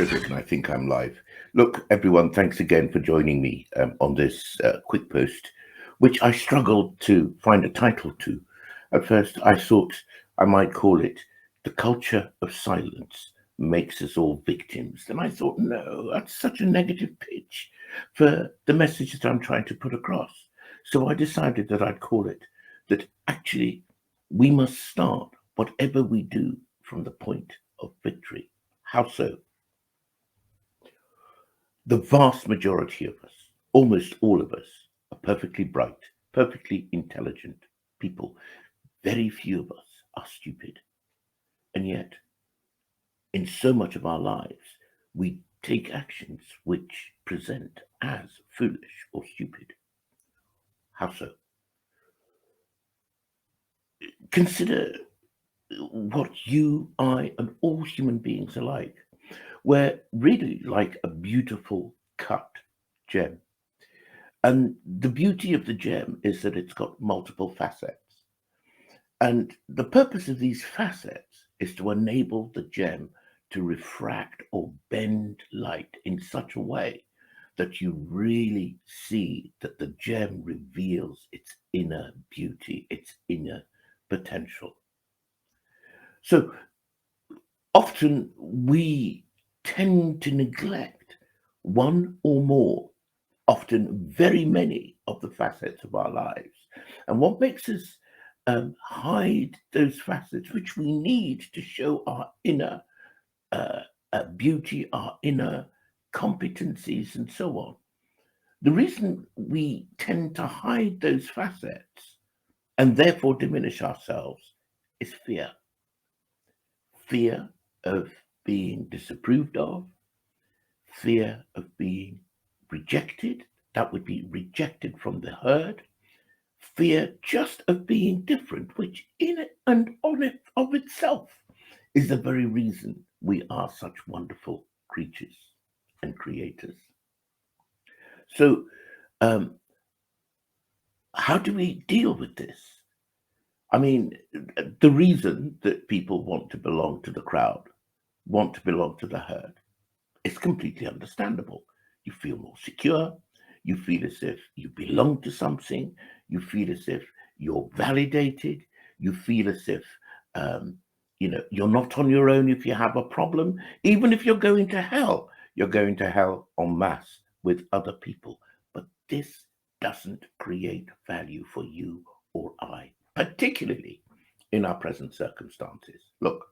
triggered and I think I'm live. Look, everyone, thanks again for joining me on this quick post, which I struggled to find a title to. At first, I thought I might call it "The Culture of Silence Makes Us All Victims." And I thought, no, that's such a negative pitch for the message that I'm trying to put across. So I decided that I'd call it that actually we must start whatever we do from the point of victory. How so? The vast majority of us, almost all of us, are perfectly bright, perfectly intelligent people. Very few of us are stupid. And yet, in so much of our lives, we take actions which present as foolish or stupid. How so? Consider what you, I, and all human beings are like. We're really like a beautiful cut gem. And the beauty of the gem is that it's got multiple facets. And the purpose of these facets is to enable the gem to refract or bend light in such a way that you really see that the gem reveals its inner beauty, its inner potential. So often we tend to neglect one or more, often very many of the facets of our lives. And what makes us hide those facets which we need to show our inner uh, beauty, our inner competencies, and so on. The reason we tend to hide those facets and therefore diminish ourselves is fear. Fear of being disapproved of, fear of being rejected, that would be rejected from the herd, fear just of being different, which in and on it of itself is the very reason we are such wonderful creatures and creators. So, um, how do we deal with this? I mean, the reason that people want to belong to the crowd, want to belong to the herd, is completely understandable. You feel more secure. You feel as if you belong to something. You feel as if you're validated. You feel as if you're not on your own if you have a problem. Even if you're going to hell, you're going to hell en masse with other people. But this doesn't create value for you or I, particularly in our present circumstances. Look,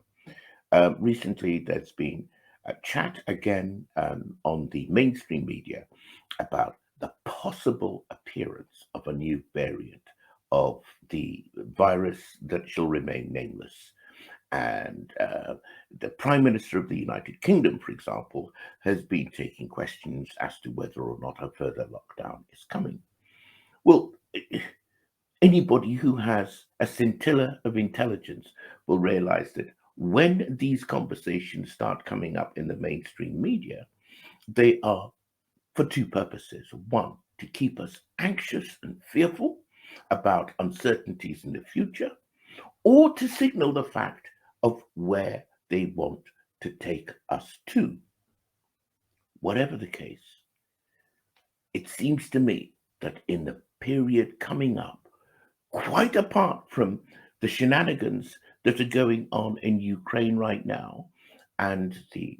recently there's been a chat again on the mainstream media about the possible appearance of a new variant of the virus that shall remain nameless. And the Prime Minister of the United Kingdom, for example, has been taking questions as to whether or not a further lockdown is coming. Well, anybody who has a scintilla of intelligence will realize that when these conversations start coming up in the mainstream media, they are for two purposes. One, to keep us anxious and fearful about uncertainties in the future, or to signal the fact of where they want to take us to. Whatever the case, it seems to me that in the period coming up, quite apart from the shenanigans that are going on in Ukraine right now and the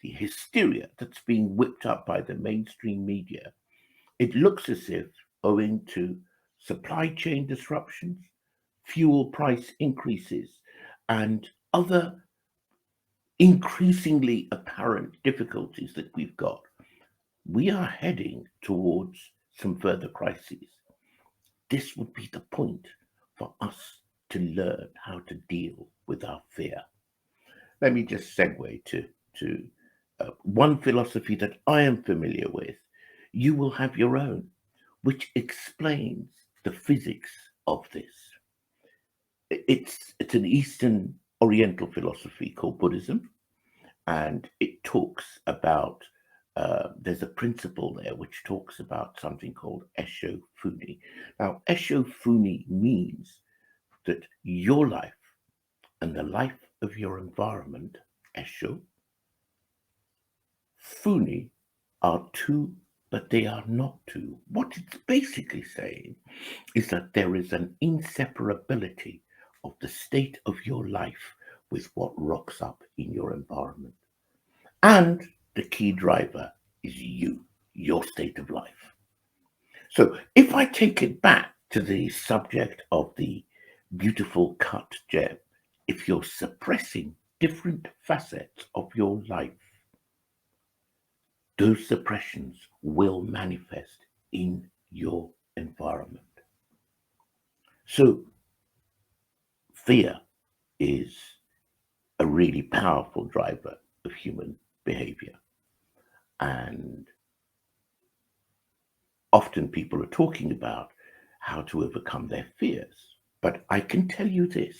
hysteria that's being whipped up by the mainstream media, it looks as if, owing to supply chain disruptions, fuel price increases, and other increasingly apparent difficulties that we've got, we are heading towards some further crises. This would be the point for us to learn how to deal with our fear. Let me just segue to one philosophy that I am familiar with. You will have your own, which explains the physics of this. It's an Eastern Oriental philosophy called Buddhism, and it talks about there's a principle there which talks about something called Esho Funi. Now, Esho Funi means that your life and the life of your environment, Esho, Funi are two, but they are not two. What it's basically saying is that there is an inseparability of the state of your life with what rocks up in your environment. And the key driver is you, your state of life. So if I take it back to the subject of the beautiful cut gem, if you're suppressing different facets of your life, those suppressions will manifest in your environment. So fear is a really powerful driver of human behavior. And often people are talking about how to overcome their fears. But I can tell you this,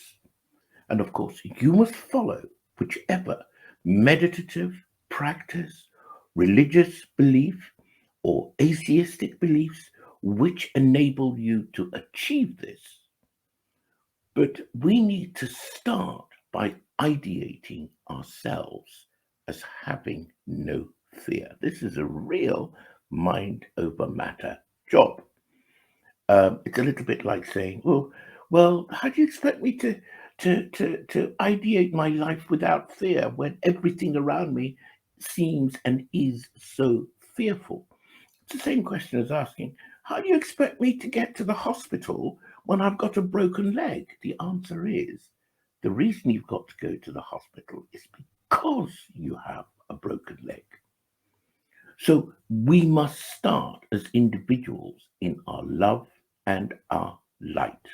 and of course, you must follow whichever meditative practice, religious belief, or atheistic beliefs which enable you to achieve this. But we need to start by ideating ourselves as having no fear. This is a real mind over matter job. It's a little bit like saying, well, how do you expect me to ideate my life without fear when everything around me seems and is so fearful? It's the same question as asking, how do you expect me to get to the hospital when I've got a broken leg? The answer is, the reason you've got to go to the hospital is because you have a broken leg. So we must start as individuals in our love and our light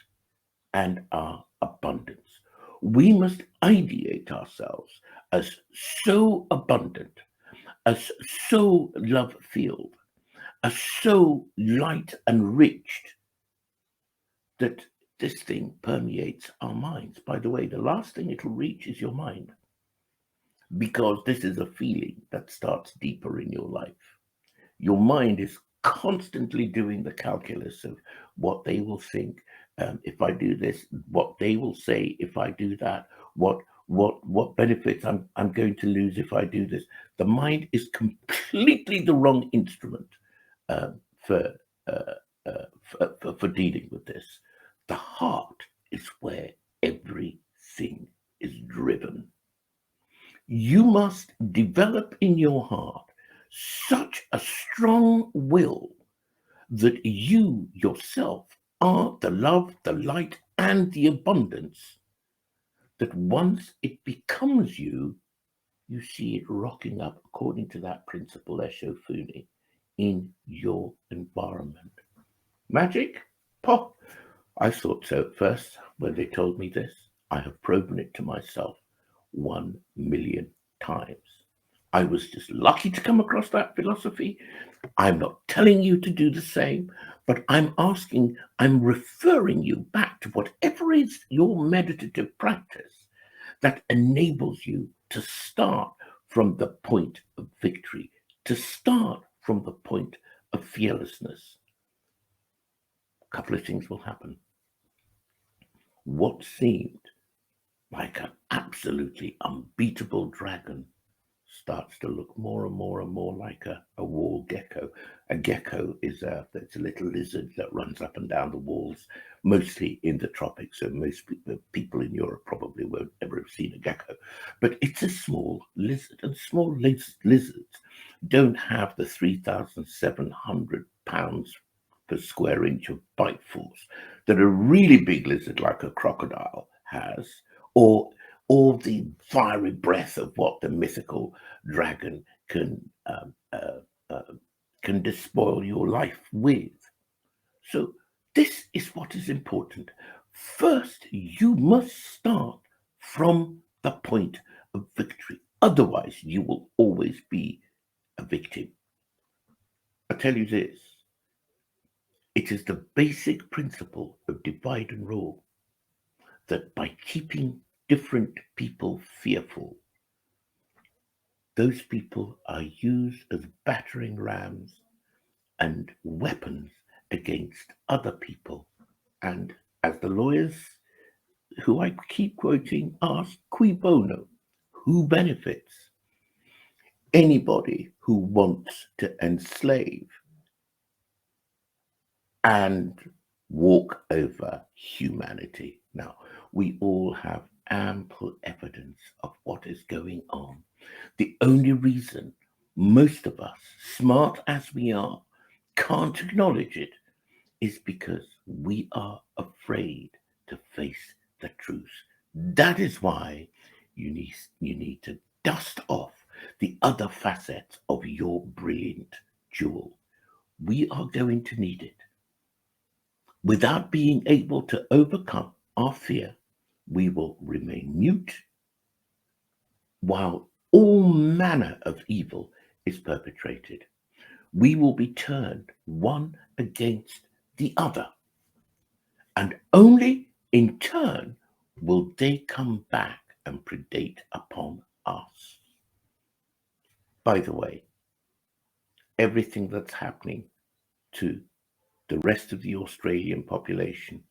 and our abundance. We must ideate ourselves as so abundant, as so love filled, are so light and rich that this thing permeates our minds. By the way, the last thing it'll reach is your mind, because this is a feeling that starts deeper in your life. Your mind is constantly doing the calculus of what they will think if I do this, what they will say if I do that, what benefits I'm going to lose if I do this. The mind is completely the wrong instrument for, uh, for dealing with this. The heart is where everything is driven. You must develop in your heart such a strong will that you yourself are the love, the light, and the abundance, that once it becomes you, you see it rocking up according to that principle, Esho Funi, in your environment. Magic? Pop! I thought so at first when they told me this. I have proven it to myself 1,000,000 times. I was just lucky to come across that philosophy. I'm not telling you to do the same, but I'm referring you back to whatever is your meditative practice that enables you to start from the point of victory, to start from the point of fearlessness. A couple of things will happen. What seemed like an absolutely unbeatable dragon starts to look more and more and more like a wall gecko. A gecko is it's a little lizard that runs up and down the walls, mostly in the tropics. So most people in Europe probably won't ever have seen a gecko. But it's a small lizard, and small lizards don't have the 3,700 pounds per square inch of bite force that a really big lizard like a crocodile has, or the fiery breath of what the mythical dragon can despoil your life with. So this is what is important. First, you must start from the point of victory. Otherwise, you will always be a victim. I tell you this, it is the basic principle of divide and rule that by keeping different people fearful, those people are used as battering rams and weapons against other people. And as the lawyers who I keep quoting ask, cui bono? Who benefits? anybody who wants to enslave and walk over humanity. Now, we all have ample evidence of what is going on. The only reason most of us, smart as we are, can't acknowledge it is because we are afraid to face the truth. That is why you need to dust off the other facets of your brilliant jewel. We are going to need it. Without being able to overcome our fear, we will remain mute while all manner of evil is perpetrated. We will be turned one against the other, and only in turn will they come back and predate upon us. By the way, everything that's happening to the rest of the Australian population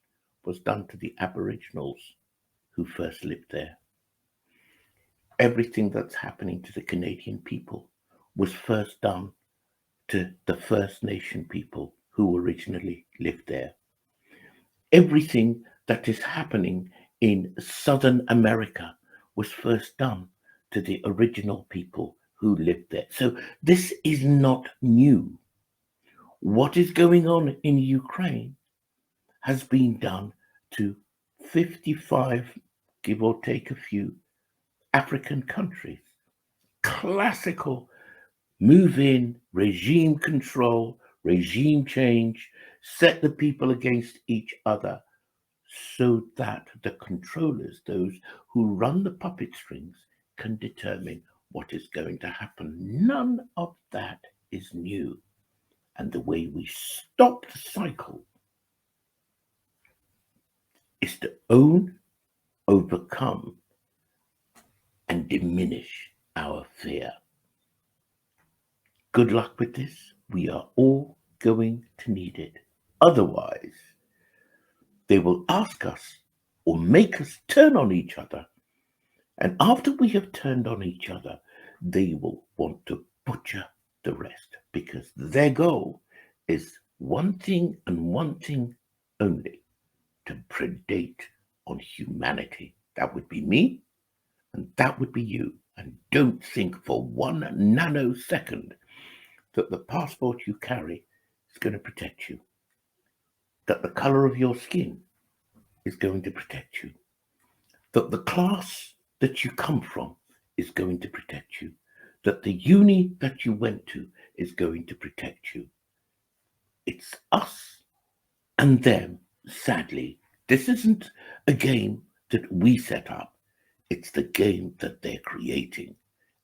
was done to the Aboriginals who first lived there. Everything that's happening to the Canadian people was first done to the First Nation people who originally lived there. Everything that is happening in Southern America was first done to the original people who lived there. So this is not new. What is going on in Ukraine has been done to 55, give or take a few, African countries. Classical move in, regime control, regime change, set the people against each other so that the controllers, those who run the puppet strings, can determine what is going to happen. None of that is new. And the way we stop the cycle is to own, overcome, and diminish our fear. Good luck with this. We are all going to need it. Otherwise, they will ask us or make us turn on each other. And after we have turned on each other, they will want to butcher the rest because their goal is one thing and one thing only: to predate on humanity. That would be me, and that would be you. And don't think for 1 nanosecond that the passport you carry is going to protect you, that the color of your skin is going to protect you, that the class that you come from is going to protect you, that the uni that you went to is going to protect you. It's us and them, sadly. This isn't a game that we set up, it's the game that they're creating,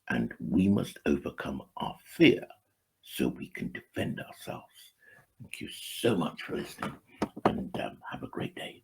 and we must overcome our fear so we can defend ourselves. Thank you so much for listening, and have a great day.